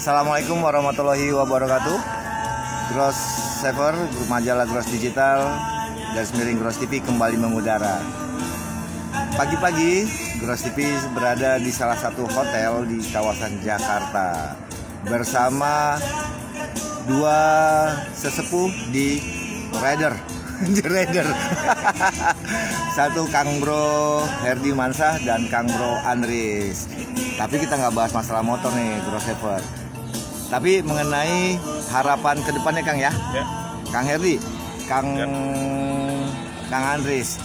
Assalamualaikum warahmatullahi wabarakatuh. Gross Saver, grup majalah Gross Digital, _Gross TV kembali mengudara. Pagi-pagi, Gross TV berada di salah satu hotel di kawasan Jakarta bersama dua sesepuh di Rider. Satu Kang Bro Herdi Mansah dan Kang Bro Andris. Tapi kita nggak bahas masalah motor nih, Gross Saver. Tapi mengenai harapan ke depannya, Kang ya. Kang Herdi, Kang Andris.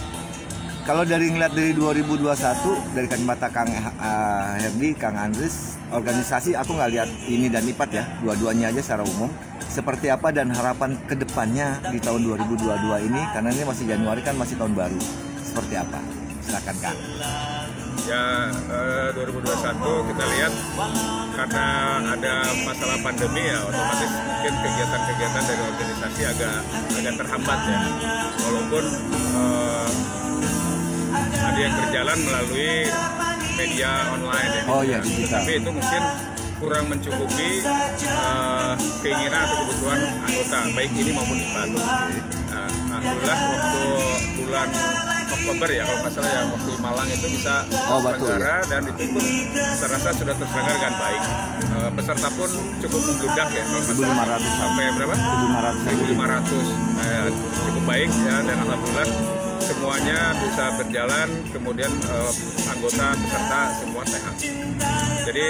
Kalau ngeliat dari 2021 dari kacamata Kang Herdi, Kang Andris, organisasi aku nggak lihat ini dan IPAT ya, dua-duanya aja secara umum. Seperti apa dan harapan ke depannya di tahun 2022 ini, karena ini masih Januari kan, masih tahun baru. Seperti apa? Silakan Kang. Ya, 2021 kita lihat karena ada masalah pandemi ya, otomatis mungkin kegiatan-kegiatan dari organisasi agak terhambat ya. Walaupun ada yang berjalan melalui media online ya. Oh iya, digital. Tapi itu mungkin kurang mencukupi keinginan atau kebutuhan anggota, baik ini maupun IPAT. Nah, alhamdulillah waktu bulan Oktober ya, kalau nggak salah ya, waktu Malang itu bisa terselenggara ya. Dan itu pun saya rasa sudah terselenggara dengan baik. Peserta pun cukup membludak ya, 1.500 sampai berapa? 1.500. Cukup baik ya, dan alhamdulillah semuanya bisa berjalan, kemudian anggota peserta semua sehat. Jadi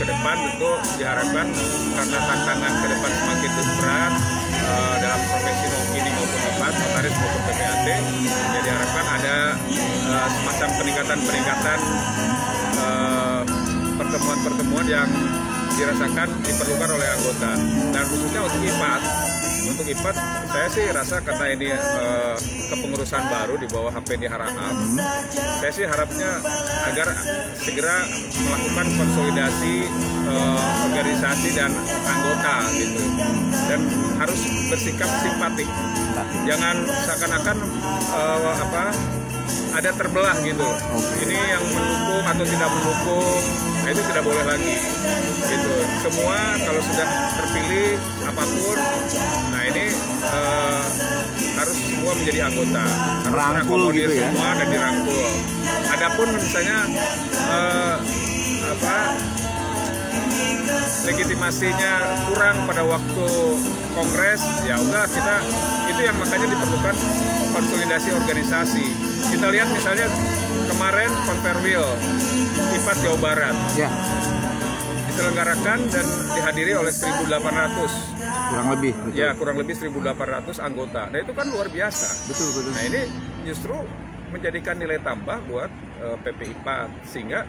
ke depan tentu diharapkan, karena tantangan ke depan semakin berat dalam profesi ini maupun IPAT, notaris maupun PPAT, jadi diharapkan ada semacam peningkatan pertemuan-pertemuan yang dirasakan diperlukan oleh anggota, dan khususnya untuk IPAT saya sih rasa karena ini kepengurusan baru di bawah HPD Harahap, saya sih harapnya agar segera melakukan konsolidasi organisasi dan anggota gitu, dan harus bersikap simpatik, jangan seakan-akan ada terbelah gitu. Ini yang mendukung atau tidak mendukung, nah itu tidak boleh lagi gitu. Semua kalau sudah terpilih apapun, nah ini harus semua menjadi anggota, harus terakomodir gitu ya? Semua dan dirangkul. Adapun misalnya legitimasinya kurang pada waktu kongres, ya udah kita itu yang makanya diperlukan konsolidasi organisasi. Kita lihat misalnya kemarin Konferwil IPAT Jawa Barat diselenggarakan dan dihadiri oleh 1.800 kurang lebih, betul. Ya kurang lebih 1.800 anggota. Nah itu kan luar biasa. Betul. Nah ini justru menjadikan nilai tambah buat PP IPAT, sehingga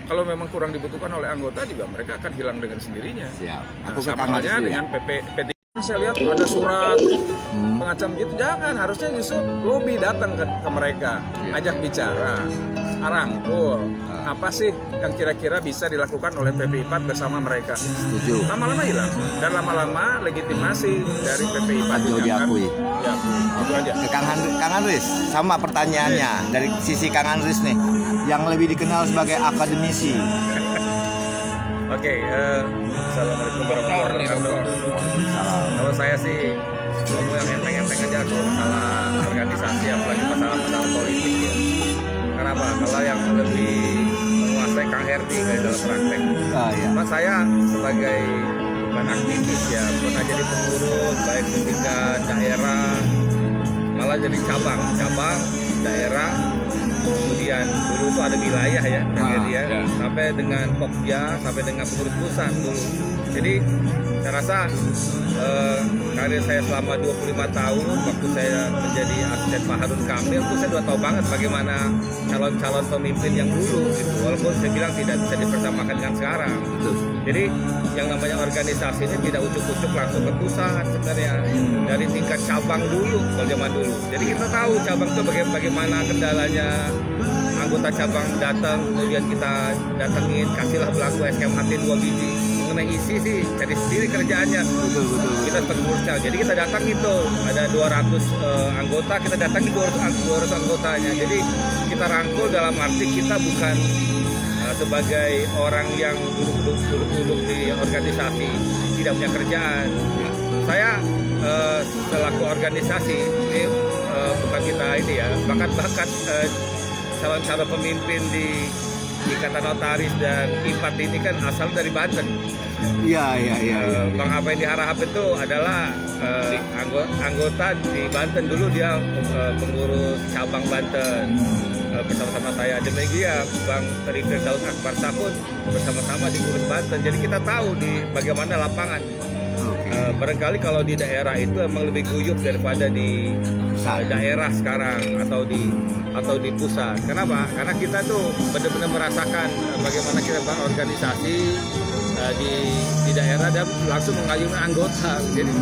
kalau memang kurang dibutuhkan oleh anggota juga mereka akan hilang dengan sendirinya. Siap. Nah, Aku ke sama Kang halnya Haris dulu ya. dengan PP saya lihat ada surat pengacam gitu, jangan, harusnya justru lobby datang ke mereka, ajak bicara, rangkul. Apa sih yang kira-kira bisa dilakukan oleh PP IPAT bersama mereka? Setuju. Lama-lama hilang dan lama-lama legitimasi dari PP IPAT Itu diakui. Itu aja. Ke Kang Andris, sama pertanyaannya dari sisi Kang Andris nih, yang lebih dikenal sebagai akademisi. Oke, assalamualaikum warahmatullahi wabarakatuh. Kalau saya sih ngomong yang enteng-enteng aja kalau masalah organisasi, apalagi masalah politik ya. Kenapa? Kalau yang lebih menguasai Kang Herdi kayak dalam praktek. Iya. Mas saya sebagai bukan aktivis ya, pernah jadi pengurus baik di tingkat daerah, malah jadi cabang daerah. Kemudian dulu tuh ada wilayah ya, sampai dengan Pokja, sampai dengan pengurus pusat dulu. Jadi saya rasa karir saya selama 25 tahun, waktu saya menjadi asisten Pak Harun Kamil, itu saya sudah tahu banget bagaimana calon-calon pemimpin yang dulu gitu. Walaupun saya bilang tidak bisa dipersamakan dengan sekarang. Jadi yang namanya organisasi ini tidak ucuk-ucuk langsung ke pusat sebenarnya, dari tingkat cabang dulu kalau zaman dulu. Jadi kita tahu cabang itu bagaimana kendalanya. Anggota cabang datang, kemudian kita datengin, kasihlah belangko SKMHT 2 biji. Mengenai isi sih cari sendiri kerjaannya. Betul. Kita pengurusnya. Jadi kita datang itu ada 200 anggota, kita datangi 200 anggotanya. Jadi kita rangkul dalam arti kita bukan sebagai orang yang duduk di organisasi tidak punya kerjaan. Saya selaku organisasi ini bukan kita ini ya, bakat-bakat calon-calon pemimpin di Ikatan Notaris dan IPAT ini kan asal dari Banten. Iya. Bang Afendi Harahap itu adalah anggota di Banten dulu, dia pengurus cabang Banten bersama-sama saya. Demikian Bang Rifir Daud Akbar Sakun bersama-sama di pengurus Banten. Jadi kita tahu di bagaimana lapangan. Barangkali kalau di daerah itu emang lebih guyup daripada di daerah sekarang atau di pusat. Kenapa? Karena kita tuh benar-benar merasakan bagaimana kita berorganisasi di daerah dan langsung mengayunkan anggota. Jadi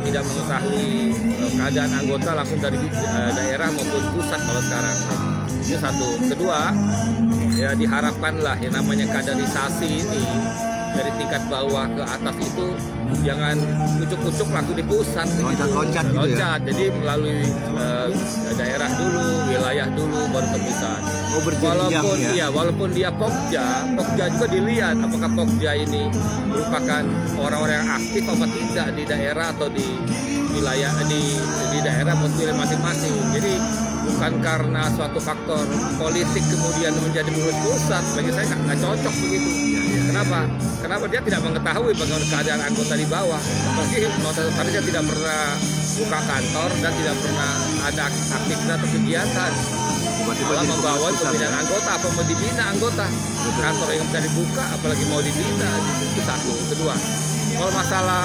tidak mengetahui keadaan anggota langsung dari daerah maupun pusat kalau sekarang. Itu satu. Kedua, ya diharapkanlah yang namanya kaderisasi ini dari tingkat bawah ke atas itu jangan ucuk-ucuk langsung di pusat, loncat gitu ya? Jadi melalui daerah dulu, wilayah dulu, baru ke pusat. Walaupun dia Pokja juga dilihat apakah Pokja ini merupakan orang-orang yang aktif apa tidak di daerah atau di wilayah di daerah masing-masing. Jadi bukan karena suatu faktor politik kemudian menjadi pengurus pusat, bagi saya nggak cocok begitu. Kenapa dia tidak mengetahui bagaimana keadaan anggota di bawah? Apalagi notaris dia tidak pernah buka kantor dan tidak pernah ada aktivitas atau kegiatan. Malah membawa pembinaan anggota, apa mau dibina anggota? Kantor yang bisa dibuka, apalagi mau dibina. Itu satu. Kedua, kalau masalah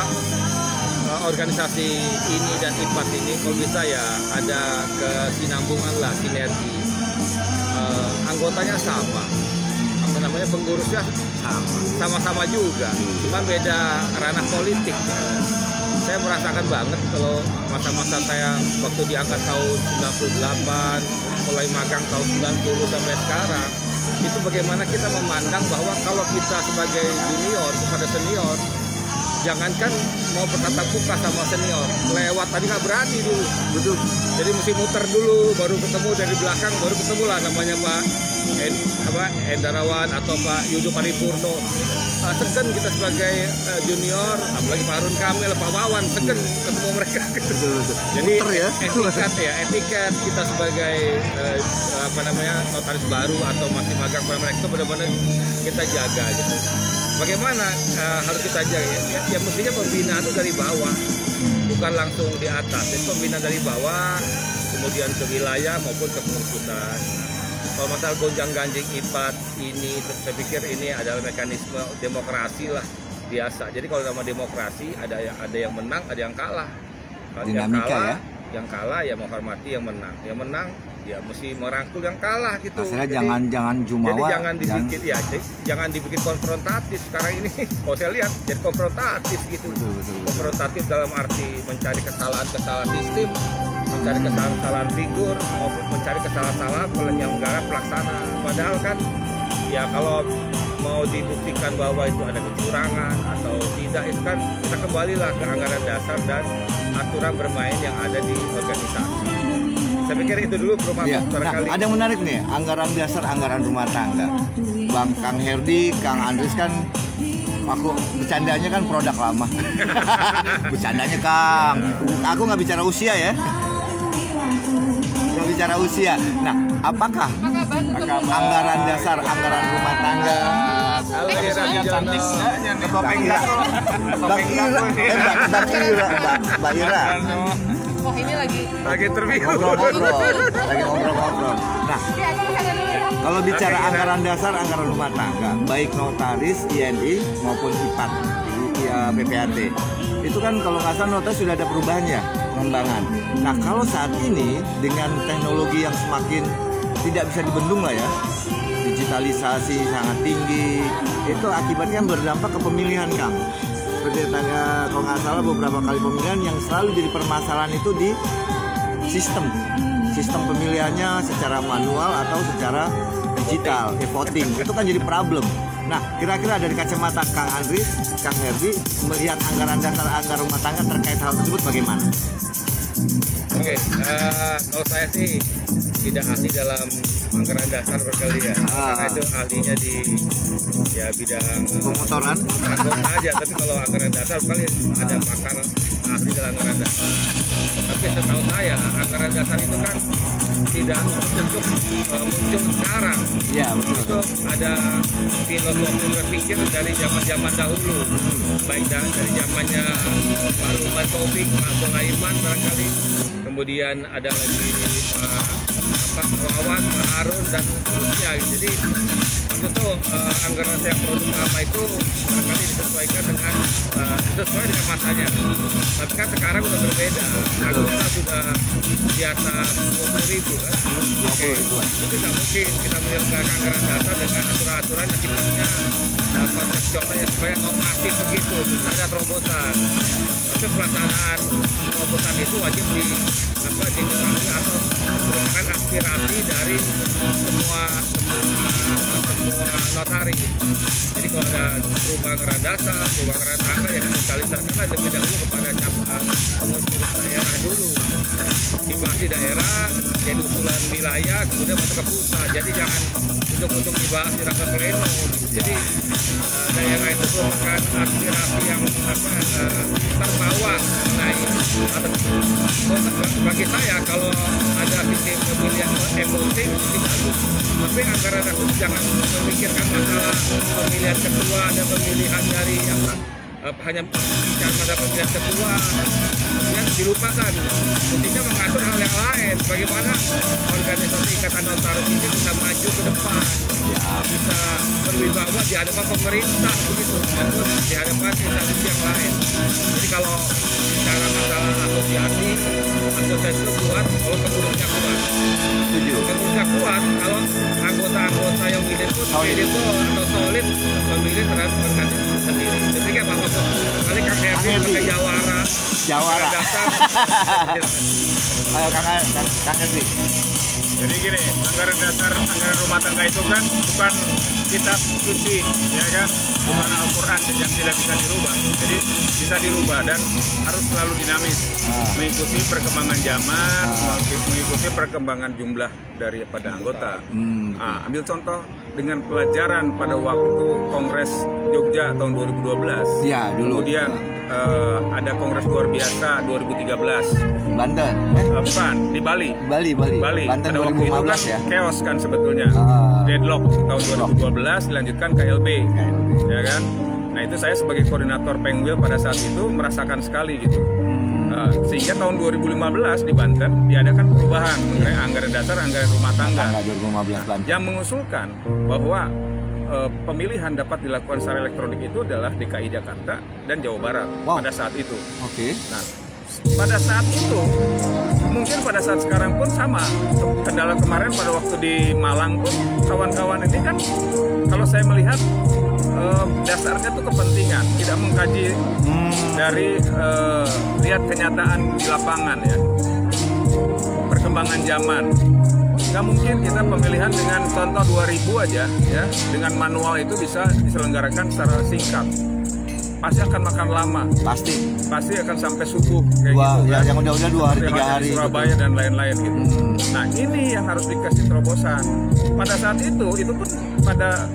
organisasi ini dan IPAT ini, kalau bisa ya ada kesinambungan lah, sinergi. Anggotanya sama. Pengurusnya sama-sama juga, cuma beda ranah politik. Saya merasakan banget kalau masa-masa saya waktu diangkat tahun 98, mulai magang tahun 90 sampai sekarang, itu bagaimana kita memandang bahwa kalau kita sebagai junior kepada senior, jangankan mau bertatap muka sama senior, lewat tadi nggak berani dulu. Betul. Jadi mesti muter dulu, baru ketemu dari belakang, baru ketemu lah namanya Pak Endarawan atau Pak Yudo Paripurno. Segan kita sebagai junior, apalagi Pak Harun Kamil, Pak Wawan, segan ketemu mereka. Jadi ya? etiket kita sebagai notaris baru atau masih magang pada mereka itu benar-benar kita jaga gitu. Bagaimana harus kita jaga? Ya mestinya pembinaan itu dari bawah, bukan langsung di atas. Jadi pembinaan dari bawah, kemudian ke wilayah maupun ke pengusutan. Kalau masalah gonjang-ganjing IPAT ini, saya pikir ini adalah mekanisme demokrasi lah biasa. Jadi kalau nama demokrasi ada yang menang, ada yang kalah. Kalau yang kalah ya menghormati yang menang. Yang menang ya mesti merangkul yang kalah gitu. Maksudnya Jadi jangan jumawa. Jadi jangan dibikin konfrontatif sekarang ini. Oh saya lihat jadi konfrontatif gitu. Betul. Konfrontatif dalam arti mencari kesalahan sistem, mencari kesalahan figur, maupun mencari kesalahan penyelenggara pelaksana. Padahal kan ya kalau mau dibuktikan bahwa itu ada kecurangan atau tidak, itu kan kita kembalilah ke anggaran dasar dan aturan bermain yang ada di organisasi. Saya pikir itu dulu barangkali. Ada yang menarik nih, anggaran dasar, anggaran rumah tangga. Bang Kang Herdi, Kang Andris kan, aku bercandanya kan produk lama. Bercandanya Kang, aku nggak bicara usia ya. Nggak bicara usia. Nah, apakah anggaran dasar, anggaran rumah tangga? Mbak Ira. Oh ini lagi terbingung. Ngobrol-ngobrol. Nah, kalau bicara anggaran dasar, anggaran rumah tangga, baik notaris, INI maupun IPAT, ya PPAT, itu kan kalau nggak salah notaris sudah ada perubahannya, pengembangan. Nah, kalau saat ini dengan teknologi yang semakin tidak bisa dibendung lah ya, digitalisasi sangat tinggi, itu akibatnya berdampak ke pemilihan, Kang. Seperti tangga, kalau nggak salah beberapa kali pemilihan yang selalu jadi permasalahan itu di sistem pemilihannya secara manual atau secara digital, voting, itu kan jadi problem. Nah, kira-kira dari kacamata Kang Andris, Kang Herdi, melihat anggaran dasar, anggaran rumah tangga terkait hal tersebut bagaimana? Oke, kalau saya sih tidak ahli dalam anggaran dasar berkali ya, karena itu ahlinya di bidang pemotoran aja. Tapi kalau anggaran dasar kali ada pakar ahli dalam anggaran dasar. Tapi setahu saya anggaran dasar itu kan tidak untuk muncul sekarang. Ya, betul. Itu ada filosofi berpikir dari zaman dahulu, baik dari zamannya Pak Lukman Taufik, Pak Sulaiman barangkali. Kemudian ada lagi Pak Wawan, Pak Harun dan seterusnya. Jadi itu anggaran yang produk lama itu barangkali disesuaikan dengan sesuai dengan masanya. Tapi kan sekarang sudah berbeda. Anggota sudah di atas 20.000 kan. Oke, itu tidak mungkin kita menyesuaikan anggaran dasar dengan aturan-aturan yang sifatnya konsepsionalnya supaya normatif begitu. Tidak ada terobosan. Tapi pelaksanaan terobosan itu wajib diketahui atau merupakan aspirasi dari semua notaris. Jadi kalau ada perubahan anggaran dasar, perubahan anggaran tangga yang digitalisasikan lebih dahulu kepada pengurus daerah dulu. Di daerah, jadi usulan wilayah, kemudian masuk ke pusat. Jadi jangan untuk dibahas di rapat pleno. Jadi daerah itu merupakan aspirasi yang terbawa mengenai bagi saya kalau ada sistem pemilihan emosi itu bagus. Tapi anggaran dasar jangan memikirkan masalah pemilihan ketua dan pemilihan dari yang hanya bicara pada pemilihan ketua yang dilupakan. Mestinya mengatur hal yang lain. Bagaimana organisasi Ikatan Notaris ini bisa maju ke depan, bisa berwibawa di hadapan pemerintah begitu, maupun di hadapan instansi yang lain. Jadi kalau bicara masalah asosiasi itu kuat kalau pengurusnya kuat. Pengurusnya kuat kalau anggota-anggota yang milih itu atau solid memilih terhadap organisasi sendiri. Jadi kayak Bapak kali Kang Herdi pakai Jawara. Ayo Kang Herdi. Jadi gini, anggaran dasar, anggaran rumah tangga itu kan bukan kitab suci, ya kan? Bukan Al-Quran yang tidak bisa dirubah. Jadi bisa dirubah dan harus selalu dinamis, mengikuti perkembangan zaman, mengikuti perkembangan jumlah daripada anggota. Ambil contoh dengan pelajaran pada waktu Kongres Jogja tahun 2012. Ya, dulu. Kemudian ada Kongres luar biasa 2013. Banten. Bukan, di Bali. Banten pada waktu itu kan ya. chaos kan sebetulnya. Deadlock tahun 2012 dilanjutkan KLB. Ya kan? Nah, itu saya sebagai koordinator Pengwil pada saat itu merasakan sekali gitu. Sehingga tahun 2015 di Banten diadakan perubahan mengenai anggaran dasar, anggaran rumah tangga. 2015 Banten. Yang mengusulkan bahwa pemilihan dapat dilakukan secara elektronik itu adalah DKI Jakarta dan Jawa Barat pada saat itu. Oke. Nah, pada saat itu, mungkin pada saat sekarang pun sama. Kendala kemarin pada waktu di Malang pun kawan-kawan ini kan, kalau saya melihat dasarnya tuh kepentingan, tidak mengkaji dari lihat kenyataan di lapangan ya, perkembangan zaman. Nggak mungkin kita pemilihan dengan contoh 2000 aja ya, dengan manual itu bisa diselenggarakan secara singkat. Pasti akan makan lama. Pasti akan sampai subuh kayak gitu ya, kan. yang udah 2 hari 3 hari Surabaya dan lain-lain gitu. Nah, ini yang harus dikasih terobosan. Pada saat itu pun pada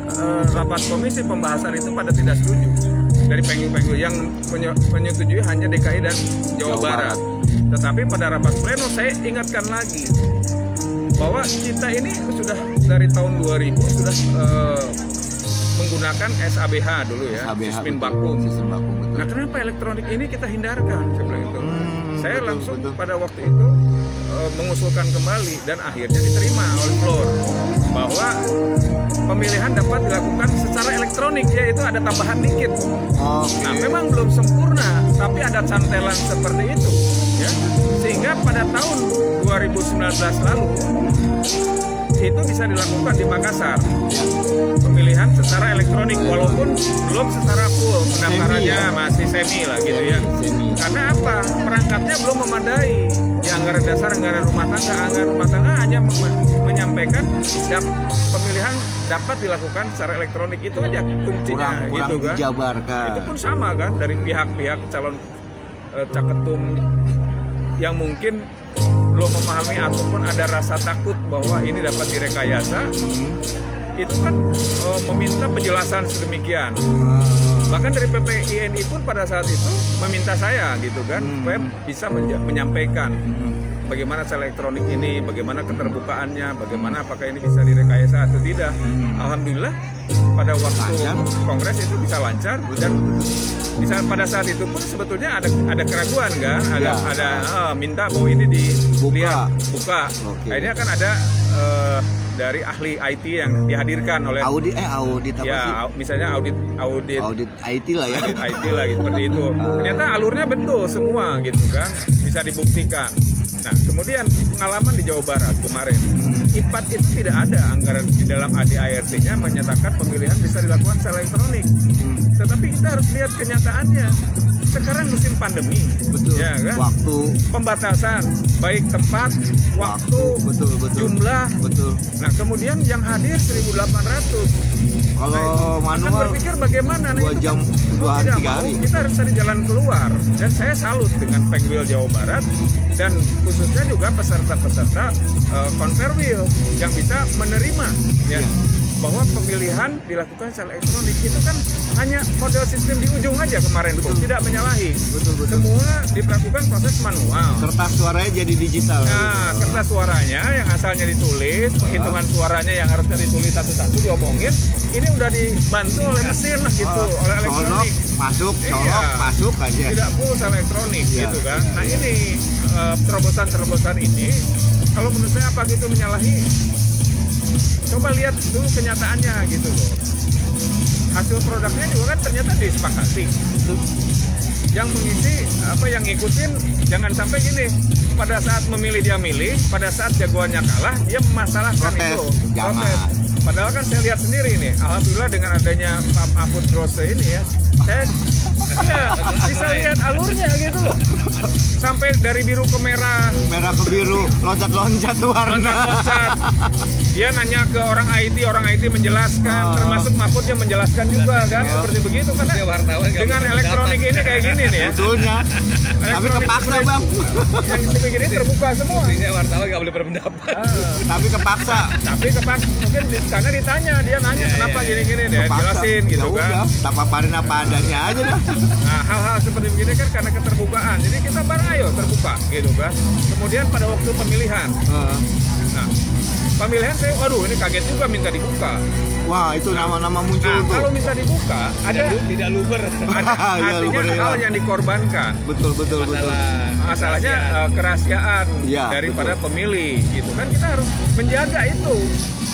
rapat komisi pembahasan itu pada tidak setuju. Dari penggu-penggu yang menyetujui hanya DKI dan Jawa Barat. Tetapi pada rapat pleno saya ingatkan lagi bahwa kita ini sudah dari tahun 2000 sudah menggunakan SABH dulu ya, sistem baku. Nah, kenapa elektronik ini kita hindarkan? Saya langsung pada waktu itu mengusulkan kembali dan akhirnya diterima oleh Floor bahwa pemilihan dapat dilakukan secara elektronik, yaitu ada tambahan dikit. Nah, memang belum sempurna, tapi ada cantelan seperti itu ya, sehingga pada tahun 2019 lalu itu bisa dilakukan di Makassar, pemilihan secara elektronik walaupun belum secara full, pendaftarannya masih semi lah gitu ya. Karena apa? Perangkatnya belum memadai. Di anggaran dasar, anggaran rumah tangga hanya menyampaikan pemilihan dapat dilakukan secara elektronik, itu aja kuncinya gitu kan. Dijabarkan. Itu pun sama kan dari pihak-pihak calon caketum yang mungkin belum memahami ataupun ada rasa takut bahwa ini dapat direkayasa, itu kan meminta penjelasan sedemikian. Bahkan dari PPINI pun pada saat itu meminta saya gitu kan, supaya bisa menyampaikan bagaimana secara elektronik ini, bagaimana keterbukaannya, bagaimana apakah ini bisa direkayasa atau tidak. Alhamdulillah pada waktu kongres itu bisa lancar, dan bisa pada saat itu pun sebetulnya ada keraguan kan, ada minta bahwa ini dilihat buka. Akhirnya kan ada dari ahli IT yang dihadirkan oleh audit apa ya, sih? Misalnya audit IT lah ya. Audit IT lah gitu, seperti itu. Ternyata alurnya betul semua gitu kan, bisa dibuktikan. Nah, kemudian pengalaman di Jawa Barat kemarin, IPAT itu tidak ada anggaran di dalam ADART-nya menyatakan pemilihan bisa dilakukan secara elektronik. Tetapi kita harus lihat kenyataannya. Sekarang musim pandemi, ya kan? Waktu, pembatasan, baik tempat, waktu, jumlah. Nah, kemudian yang hadir 1.800. Kalau manual akan berpikir bagaimana? Nah, 2 jam, 2 hari, 3 hari. Kita harus cari jalan keluar. Dan saya salut dengan Pengwil Jawa Barat dan khususnya juga peserta-peserta Konverwil yang bisa menerima ya, bahwa pemilihan dilakukan secara elektronik. Itu kan hanya model sistem di ujung aja kemarin tuh, tidak menyalahi. Semua dilakukan proses manual. Kertas suaranya jadi digital. Nah, kertas suaranya yang asalnya ditulis, penghitungan suaranya yang harusnya ditulis satu-satu diomongin, ini udah dibantu oleh mesin lah gitu, oleh elektronik. Masuk, masuk aja. Tidak full secara elektronik gitu kan. Nah, ini terobosan-terobosan ini, kalau menurut saya apa gitu menyalahi? Coba lihat dulu kenyataannya gitu loh. Hasil produknya juga kan ternyata disepakati. Yang mengisi yang ngikutin jangan sampai gini, pada saat memilih dia milih, pada saat jagoannya kalah dia memasalahkan itu. Padahal kan saya lihat sendiri nih, alhamdulillah dengan adanya Pak Mahfud Grose ini ya, saya bisa lihat alurnya gitu loh. Sampai dari biru ke merah, merah ke biru, loncat-loncat warna. Loncat-loncat. Dia nanya ke orang IT menjelaskan, termasuk Mahfud yang menjelaskan juga kan, seperti begitu kan. Dengan elektronik ini kayak gini nih ya. Betulnya. Tapi kepaksa bang. Yang seperti ini terbuka semua. Artinya wartawan nggak boleh berpendapat. Tapi kepaksa. Mungkin karena ditanya, dia nanya kenapa gini-gini deh, jelasin gitu kan. Tak paparin apa adanya aja dah. Nah, hal-hal seperti begini kan karena keterbukaan. Jadi kita bareng ayo terbuka gitu kan. Kemudian pada waktu pemilihan. Nah, pemilihan saya, waduh ini kaget juga minta dibuka. Wah, itu nama-nama muncul tuh. Kalau minta dibuka, ada tidak luber. Artinya hal yang dikorbankan. Betul. masalahnya kerahasiaan Ya, daripada betul. pemilih gitu kan, kita harus menjaga itu.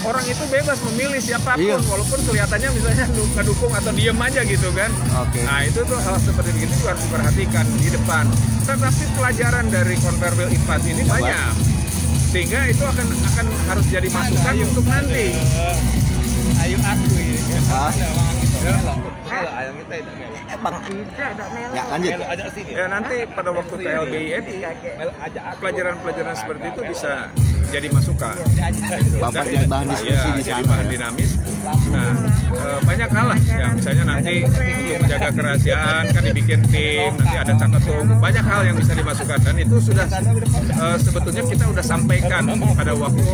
Orang itu bebas memilih siapapun, Iya. walaupun kelihatannya misalnya ngedukung atau diem aja gitu kan. Oke. Nah itu tuh hal seperti itu juga harus diperhatikan di depan. Tetapi pelajaran dari konverbil IPAT ini banyak, sehingga itu akan harus jadi masukan untuk nanti. Ayo aku ini. Ah, Bang, tidak melok. ya lanjut. Ya nanti pada waktu KLBI ini pelajaran-pelajaran seperti itu bisa jadi masukan. Bapak jadi bahan diskusi Iya, di jadi sana. bahan dinamis. Nah, banyak hal lah yang misalnya nanti untuk menjaga kerahasiaan kan dibikin tim, nanti ada caketum, banyak hal yang bisa dimasukkan dan itu sudah sebetulnya kita udah sampaikan pada waktu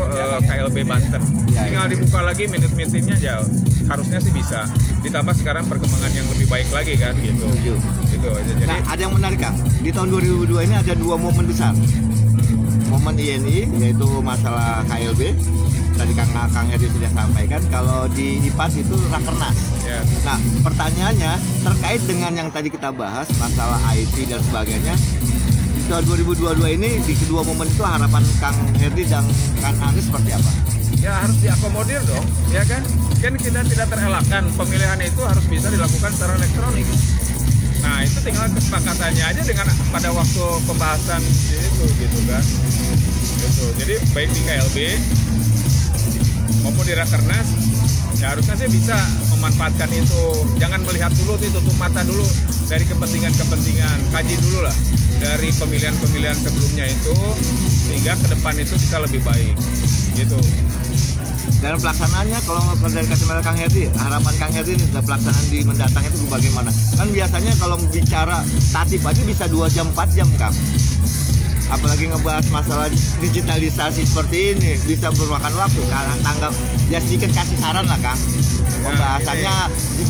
KLB Banten. Tinggal dibuka lagi minute-meetingnya jauh. Harusnya sih bisa. Ditambah sekarang perkembangan yang lebih baik lagi kan gitu. Gitu aja. Jadi Nah, ada yang menarik Kang. Di tahun 2002 ini ada 2 momen besar. Momen INI yaitu masalah KLB. Tadi Kang Heri sudah sampaikan kalau di IPAT itu Rakernas. ya. Nah, pertanyaannya terkait dengan yang tadi kita bahas masalah IT dan sebagainya. Di tahun 2022 ini di kedua momen itu harapan Kang Heri dan Kang Anies seperti apa? Ya harus diakomodir dong, ya kan? Kan kita tidak terelakkan pemilihan itu harus bisa dilakukan secara elektronik. Nah itu tinggal kesepakatannya aja dengan pada waktu pembahasan itu gitu kan. Gitu. Jadi baik di KLB maupun di Rakernas, ya harusnya sih bisa memanfaatkan itu. Jangan melihat dulu tuh, tutup mata dulu dari kepentingan-kepentingan, kaji dulu lah dari pemilihan-pemilihan sebelumnya itu, sehingga ke depan itu bisa lebih baik gitu. Dan pelaksanaannya kalau dari kacamata Kang Heri, harapan Kang Heri ini pelaksanaan di mendatang itu bagaimana? Kan biasanya kalau bicara tatip aja bisa 2 jam 4 jam Kang. Apalagi ngebahas masalah digitalisasi seperti ini bisa memakan waktu. Karena tanggap ya sedikit kasih saran lah Kang. Pembahasannya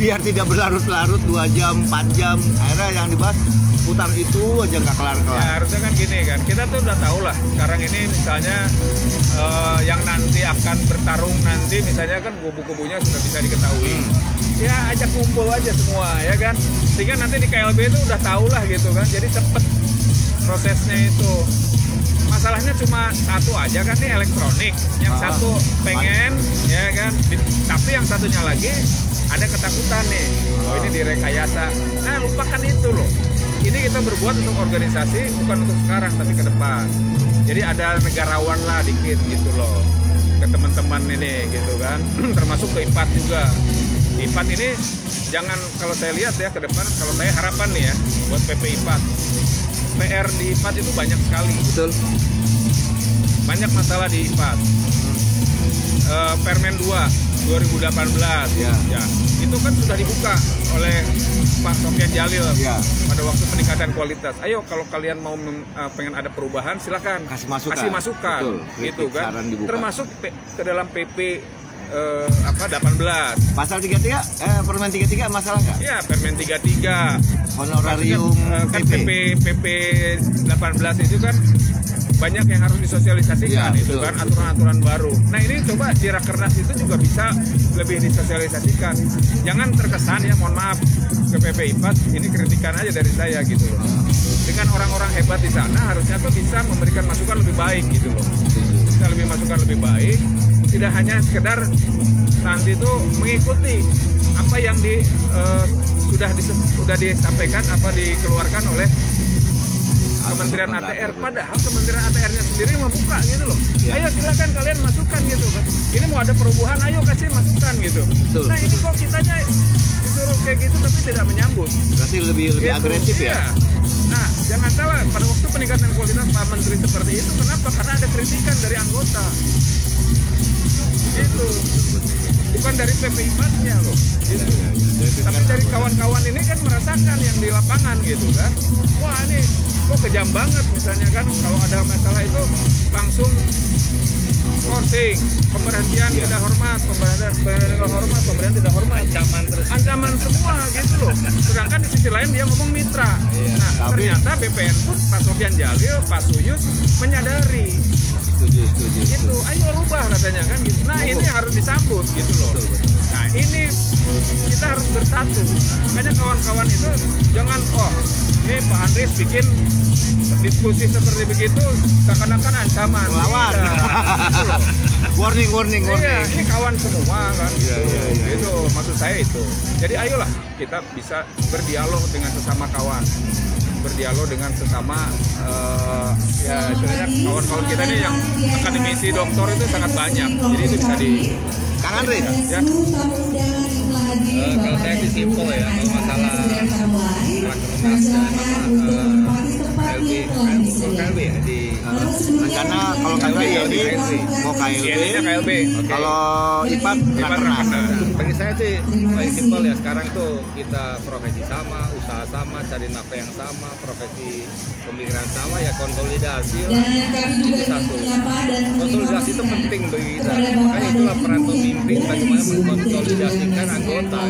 biar tidak berlarut-larut 2 jam 4 jam. Akhirnya yang dibahas putar itu aja nggak kelar-kelar. Ya harusnya kan gini kan, kita tuh udah tahu lah sekarang ini misalnya yang nanti akan bertarung nanti misalnya kan kubu-kubunya sudah bisa diketahui. Ya ajak kumpul aja semua ya kan, sehingga nanti di KLB itu udah tahu lah gitu kan, jadi cepet prosesnya itu. Masalahnya cuma satu aja kan nih elektronik, yang satu pengen ya kan, tapi yang satunya lagi ada ketakutan nih, oh ini direkayasa. Nah lupakan itu loh. Ini kita berbuat untuk organisasi, bukan untuk sekarang tapi ke depan. Jadi ada negarawan lah dikit gitu loh ke teman-teman ini gitu kan. Termasuk ke IPAT juga. IPAT ini jangan, kalau saya lihat ya ke depan, kalau saya harapan nih ya buat PP IPAT, PR di IPAT itu banyak sekali. Betul. Banyak masalah di IPAT. Permen 2 2018 ya itu kan sudah dibuka oleh Pak Sofyan Jalil pada waktu peningkatan kualitas. Ayo kalau kalian mau pengen ada perubahan silakan Kasih masukan. Betul, gitu kan. Termasuk ke dalam PP 18. Pasal 33 Permen 33 masalah nggak? Ya, Permen 33. Honorarium Kan PP 18 itu kan banyak yang harus disosialisasikan, ya, itu betul, kan aturan-aturan baru. Nah ini coba di Rakernas itu juga bisa lebih disosialisasikan. Jangan terkesan ya, mohon maaf ke PP IPAT, ini kritikan aja dari saya gitu loh. Dengan orang-orang hebat di sana harusnya tuh bisa memberikan masukan lebih baik gitu loh. Bisa lebih masukan lebih baik, tidak hanya sekedar nanti itu mengikuti apa yang sudah disampaikan, apa dikeluarkan oleh Kementerian ATR, padahal Kementerian ATR-nya sendiri membuka gitu loh. Ayo silakan kalian masukkan gitu kan. Ini mau ada perubahan, ayo kasih masukan gitu. Betul. Nah ini kok kitanya disuruh kayak gitu tapi tidak menyambut. Berarti lebih Gitu. agresif ya? Iya. Nah jangan salah, pada waktu peningkatan kualitas Pak Menteri seperti itu, kenapa? Karena ada kritikan dari anggota. Gitu. Bukan dari PP IPAT-nya loh. Gitu. Tapi dari kawan-kawan ini kan merasakan yang di lapangan gitu kan. Wah ini kok kejam banget misalnya kan, kalau ada masalah itu langsung forcing, pemberhentian tidak hormat, pemberhentian tidak hormat, ancaman semua gitu loh. Sedangkan di sisi lain dia ngomong mitra. Nah ternyata BPN pun Pak Sofyan Jalil, Pak Suyus menyadari Itu, ayo rubah katanya kan gitu. Nah ini harus disambut gitu loh. Nah ini kita harus bersatu. Makanya kawan-kawan itu jangan ini Pak Andries bikin diskusi seperti begitu seakan-akan ancaman. Melawan. Gitu loh. Warning. Iya, ini kawan semua kan. Iya. Itu maksud saya itu. Jadi ayolah kita bisa berdialog dengan sesama kawan. Berdialog dengan sesama ya istilahnya kawan-kawan kita ini yang akademisi doktor itu sangat banyak. Jadi itu bisa di Kang Andries. ya. Kalau saya sih simpel ya, kalau masalah rakernas dan KLB ya di Rencana kalau KLB ya di mau KLB. Ini KLB. Kalau IPAT Rakernas. Bagi saya sih paling simpel ya, sekarang tuh kita profesi sama, usaha sama, cari nafkah yang sama, profesi pemikiran sama, ya konsolidasi lah. Itu satu. Konsolidasi itu penting bagi kita. Makanya itulah peran pemimpin bagaimana mengkonsolidasikan anggota.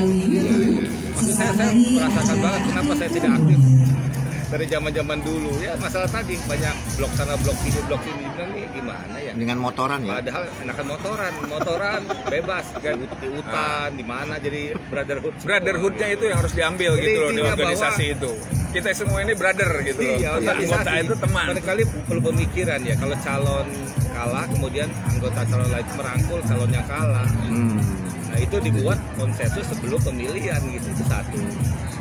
Maksud saya merasakan banget kenapa saya tidak aktif dari zaman-zaman dulu. Ya masalah tadi banyak blok sana blok sini bilang nih gimana ya. Dengan motoran ya. Padahal enakan motoran bebas kan di hutan di mana, jadi Brotherhoodnya itu yang harus diambil Jadi gitu loh di intinya organisasi itu. Kita semua ini brother gitu loh. Iya, Anggota itu teman. Barangkali perlu pemikiran ya, kalau calon kalah kemudian anggota calon lain merangkul calonnya kalah. Nah itu dibuat konsensus sebelum pemilihan gitu, itu satu.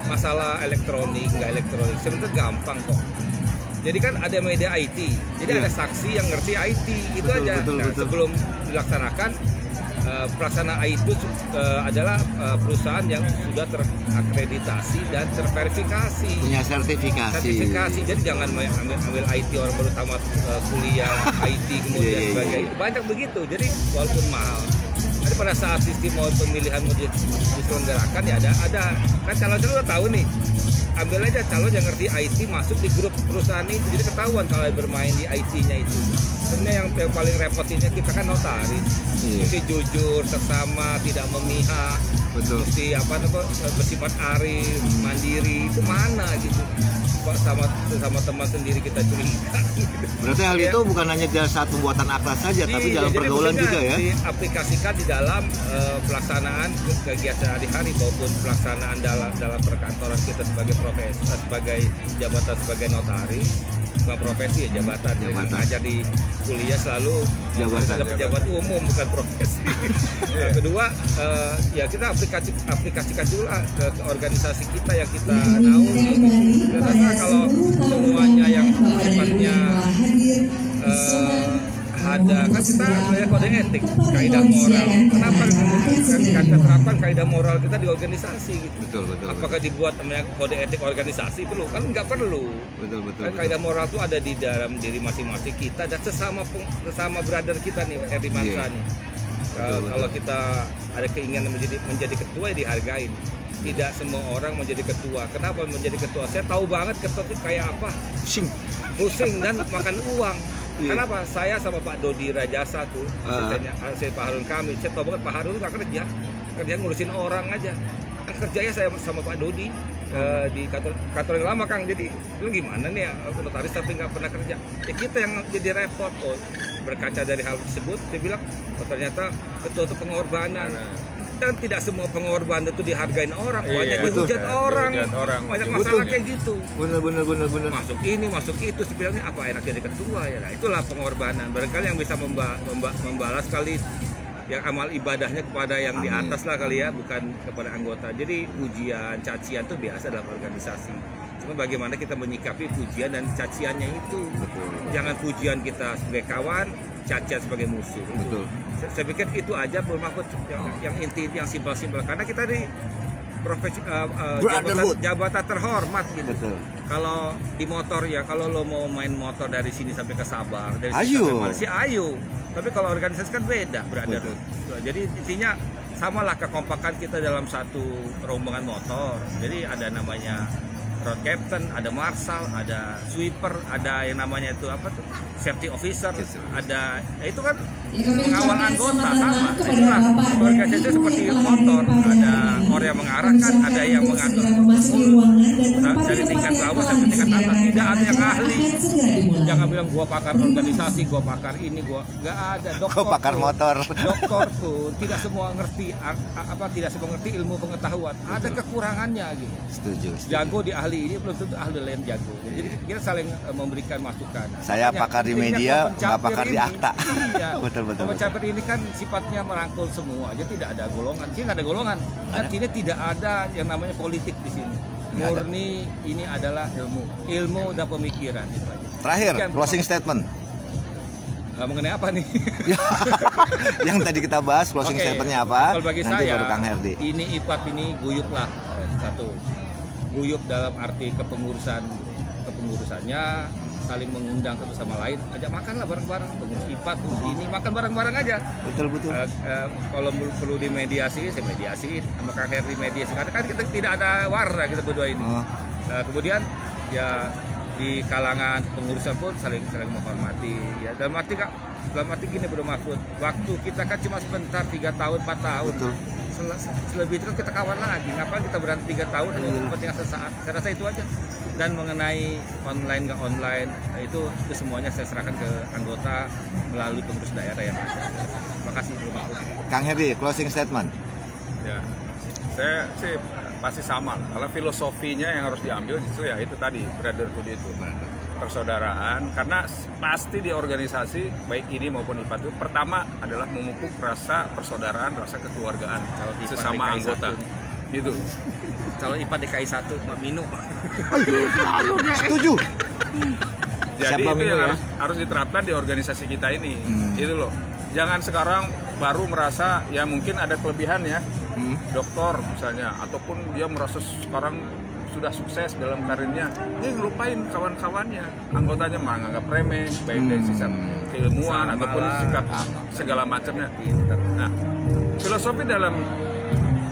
Masalah elektronik nggak elektronik sebenarnya gampang kok. Jadi kan ada media IT, jadi ada saksi yang ngerti IT, itu aja. Betul. Sebelum dilaksanakan pelaksana IT itu adalah perusahaan yang sudah terakreditasi dan terverifikasi. Punya sertifikasi. Jadi jangan ambil IT orang baru tamat kuliah IT kemudian sebagainya. Banyak begitu. Jadi walaupun mahal. Tapi pada saat sistem pemilihan mau diselenggarakan ya ada kan calon-calon udah tahu nih. Ambil aja calon yang ngerti IT masuk di grup perusahaan itu, jadi ketahuan kalau bermain di IT-nya itu. Sebenarnya yang paling repot ini kita kan notaris, mesti jujur, seksama, tidak memihak, mesti bersifat arif, mandiri, itu mana gitu. Sama teman sendiri kita curiga. Berarti hal itu bukan hanya saat pembuatan akta saja, tapi dalam pergaulan juga ya. Diaplikasikan di dalam pelaksanaan kegiatan hari-hari maupun pelaksanaan dalam perkantoran kita sebagai profesi, sebagai jabatan sebagai notaris, bukan profesi ya jabatan. Ngajar di kuliah selalu jabat umum bukan profesi. Yang kedua ya kita aplikasikan juga ke organisasi kita yang kita naungi. Karena kalau semuanya yang sifatnya ada kan kita punya kode etik, kaidah moral. Kenapa kita terapkan kaidah moral kita di organisasi gitu? Betul. Apakah dibuat namanya kode etik organisasi perlu? Kan nggak perlu. Betul. Kan kaidah moral itu ada di dalam diri masing-masing kita dan sesama brother kita nih, RD Mansa nih. Kalau kita ada keinginan menjadi ketua ya dihargain. Tidak semua orang menjadi ketua. Kenapa menjadi ketua? Saya tahu banget ketua itu kayak apa. Pusing dan makan uang. Kenapa? Saya sama Pak Dodi Rajasa tuh, asistennya Pak Harun kami. Saya tahu banget Pak Harun nggak kerja ngurusin orang aja. Kerjanya saya sama Pak Dodi di kantor yang lama Kang. Jadi lu gimana nih notaris tapi nggak pernah kerja? Ya kita yang jadi repot. Berkaca dari hal tersebut, dia bilang ternyata ketua itu pengorbanan. Dan tidak semua pengorbanan itu dihargain orang, banyak dihujat orang, banyak masalah kayak gitu. Bener. Masuk ini, masuk itu, sebenarnya apa enak jadi ketua ya? Nah, itulah pengorbanan. Barangkali yang bisa membalas kali yang amal ibadahnya kepada yang di atas lah kali ya, bukan kepada anggota. Jadi pujian, cacian itu biasa dalam organisasi. Cuma bagaimana kita menyikapi pujian dan caciannya itu. Jangan pujian kita sebagai kawan, cacian sebagai musuh. Betul. Saya pikir itu aja Bu Mahfud yang inti, yang simpel-simpel. Karena kita di profesi jabatan terhormat gitu. Betul. Kalau di motor ya, kalau lo mau main motor dari sini sampai ke Sabang, dari sini sampai Malaysia, ayo. Tapi kalau organisasi kan beda, brother. Jadi intinya samalah kekompakan kita dalam satu rombongan motor. Jadi ada namanya road captain, ada marshal, ada sweeper, ada yang namanya itu apa tuh, safety officer, ada itu kan mengawal anggota sama. Itulah organisasi seperti motor, ada orang yang mengarahkan, ada yang mengatur dari tingkat bawah sampai tingkat atas. Tidak ada yang ahli. Jangan bilang gua pakar organisasi, gua pakar ini, gua nggak ada. Dokter pakar motor. Dokter tuh tidak semua ngerti tidak semua ngerti ilmu pengetahuan. Ada kekurangannya gitu. Setuju. Jago di ahli ini belum tentu ahli lain jago. Jadi kita saling memberikan masukan. Saya pakar di media, nggak pakar di akta. Iya. Betul. Pemecapir ini kan sifatnya merangkul semua. Jadi tidak ada golongan. Sini nggak ada golongan. Dan sini tidak ada yang namanya politik di sini. Murni ini adalah ilmu dan pemikiran. Terakhir, closing statement. Mengenai apa nih? Yang tadi kita bahas closing statementnya apa? Kalau bagi nanti saya, baru Kang Herdi. ini IPAT ini guyup lah. Satu, guyup dalam arti kepengurusannya, saling mengundang satu sama lain, ajak makanlah bareng-bareng, pengurus IPAT, ini makan bareng-bareng aja. Betul. Kalau perlu dimediasi, saya mediasi, sama Kang Herdi mediasi. Karena kan kita tidak ada warna kita berdua ini. Kemudian ya di kalangan pengurusan pun saling menghormati. Ya dalam arti gini Bro Mahfud, waktu kita kan cuma sebentar, 3 tahun, 4 tahun. Betul. Selebih itu kan kita kawan lagi. Ngapain kita berhenti 3 tahun hanya untuk kepentingan sesaat? Saya rasa itu aja. Dan mengenai online nggak online, itu semuanya saya serahkan ke anggota melalui pengurus daerah yang ada. Terima kasih Bro Mahfud. Kang Herdi, closing statement. Ya, saya sih pasti sama. Kalau filosofinya yang harus diambil justru ya itu tadi, brotherhood itu, persaudaraan. Karena pasti di organisasi baik ini maupun IPAT itu pertama adalah memupuk rasa persaudaraan, rasa kekeluargaan sesama anggota. Gitu. Kalau IPAT DKI 1 minum. Setuju. Jadi Siapa itu yang ya? harus diterapkan di organisasi kita ini. Itu loh. Jangan sekarang baru merasa ya mungkin ada kelebihan ya. Dokter misalnya, ataupun dia merasa sekarang sudah sukses dalam karirnya, dia ngelupain kawan-kawannya, anggotanya menganggap remeh, baik dari sisi keilmuan ataupun sikap segala macamnya. Nah, filosofi dalam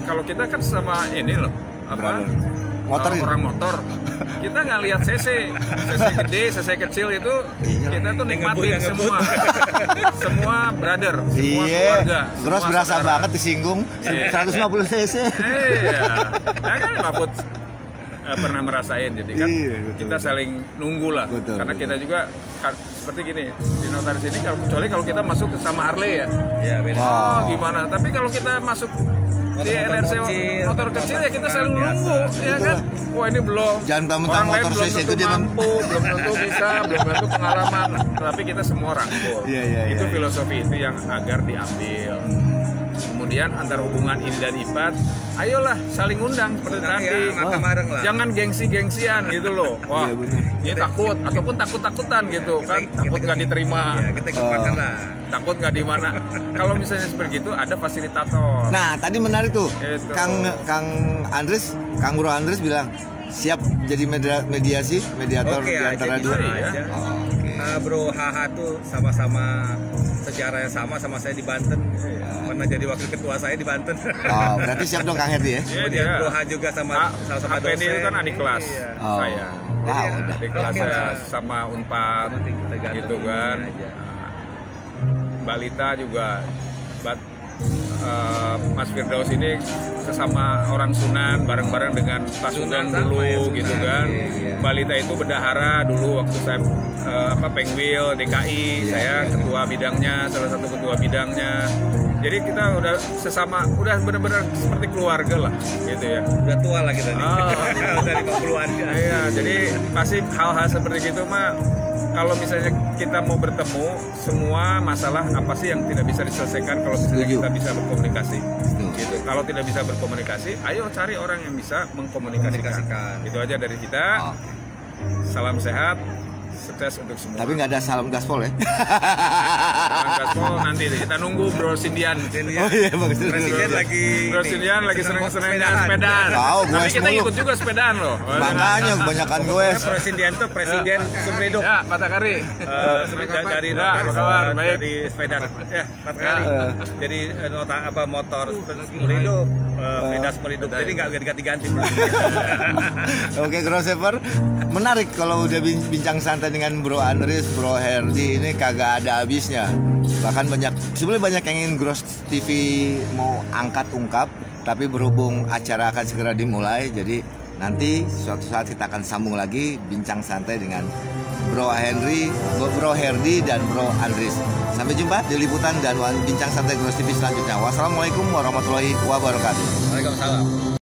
kalau kita kan sama ini loh, orang motor, kita nggak lihat CC gede, CC kecil itu kita tuh nikmatin semua brother, semua keluarga. Terus berasa banget disinggung 150 cc. Iya, nah kan Mahfud pernah merasain, jadi kan kita saling nunggu lah, karena kita juga seperti gini di notaris ini, kecuali kalau kita masuk sama Harley ya beda. Gimana? Tapi kalau kita masuk di LRC motor kecil ya kita selalu nunggu, ya kan? Wah ini belum. Jangan mentang motor belum itu tentu dia mampu, belum tentu bisa, belum tentu pengalaman. Tapi kita semua rangkul. Itu filosofi itu yang agar diambil. Kemudian antara hubungan ini dan IPAT, ayolah saling undang seperti tadi. Jangan gengsi-gengsian gitu loh. Wah, ini takut ataupun takut-takutan gitu kan, takut nggak diterima. Takut nggak di mana. Kalau misalnya seperti itu ada fasilitator. Nah, tadi menarik tuh. Itu. Kang Bro Andres bilang siap jadi mediator di antara dua. Bro Haha tuh sama-sama sejarah yang sama saya di Banten. Pernah jadi wakil ketua saya di Banten. Oh, berarti siap dong Kang Herdi ya? Kemudian Bro Ha juga sama dosen. itu kan adik kelas saya. Adik kelas saya sama Unpad gitu kan. Balita juga Mas Firdaus ini sesama orang Sunan, bareng-bareng dengan Pak Sugeng dulu gitu kan. Balita itu bendahara dulu waktu saya Pengwil DKI, saya ketua bidangnya, salah satu ketua bidangnya. Jadi kita udah sesama, udah benar-benar seperti keluarga lah gitu ya. Udah tua lah kita nih. Dari 50-an. Iya, jadi pasti hal-hal seperti itu mah kalau misalnya kita mau bertemu, semua masalah apa sih yang tidak bisa diselesaikan kalau misalnya kita bisa berkomunikasi. Gitu. Kalau tidak bisa berkomunikasi, ayo cari orang yang bisa mengkomunikasikan. Itu aja dari kita. Salam sehat, sukses untuk semua. Tapi nggak ada salam gaspol ya? Salam gaspol nanti kita nunggu Bro Sindian. Oh iya, bagus. Presiden lagi Bro Sindian lagi seneng-senengnya sepedaan. Tahu, gue Tapi kita mulu. ikut juga sepedaan loh. Makanya kebanyakan gue. Presiden tuh presiden seumur hidup. Ya, Pak Takari. Dari Ya, apa kabar? Baik. dari sepeda ya empat kali jadi nota apa motor seumur hidup sepeda seumur hidup jadi nggak ganti-ganti. Oke, crossover menarik kalau udah bincang santai dengan Bro Andris, Bro Herdi ini kagak ada habisnya. Bahkan sebenarnya banyak yang ingin Gross TV mau angkat ungkap, tapi berhubung acara akan segera dimulai, jadi nanti suatu saat kita akan sambung lagi bincang santai dengan Bro Henry, Bro Herdi dan Bro Andris. Sampai jumpa di liputan dan bincang santai Gross TV selanjutnya. Wassalamualaikum warahmatullahi wabarakatuh. Waalaikumsalam.